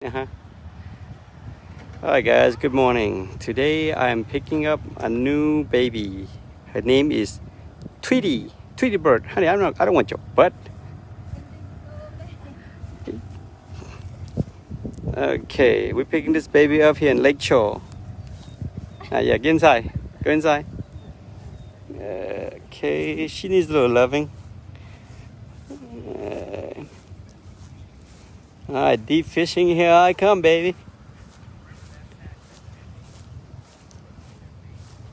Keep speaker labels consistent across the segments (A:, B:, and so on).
A: Uh-huh. Alright guys, good morning. Today I'm picking up a new baby. Her name is Tweety. Tweety bird. Honey, I don't want your butt. Okay, we're picking this baby up here in Lakeshore. Yeah, get inside. Go inside. Okay, she needs a little loving. Alright, deep fishing, here I come, baby.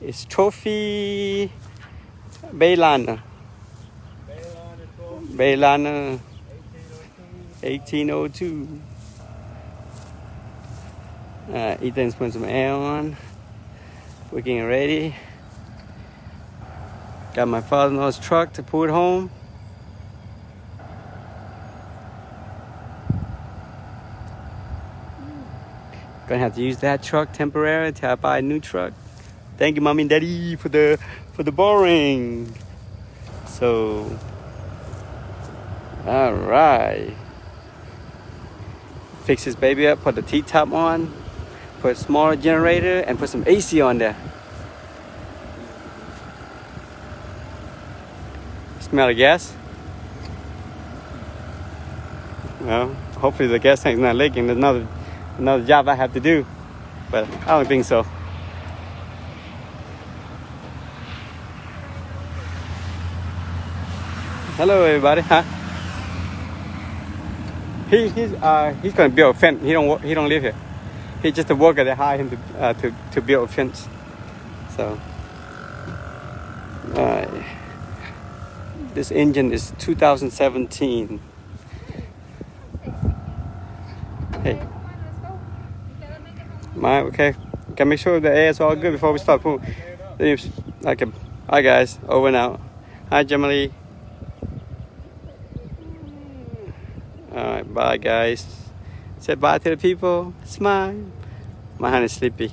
A: It's Trophy Bayliner. Bayliner 1802. Ethan's putting some air on. We're getting ready. Got my father-in-law's truck to pull it home. Gonna have to use that truck temporarily until I buy a new truck. Thank you, mommy and daddy, for the boring. So, all right. Fix this baby up. Put the T-top on. Put a smaller generator and put some AC on there. Smell the gas? Well, hopefully the gas tank's not leaking. There's another job I have to do, but I don't think so. Hello, everybody. Huh? He's gonna build a fence. He don't live here. He's just a worker. They hire him to build a fence. So, this engine is 2017. Hey, okay. Gotta make sure the air is all good before we start pulling. Okay. Hi guys, over and out. Hi Jamali. Alright, bye guys. Say bye to the people. Smile. My hand is sleepy.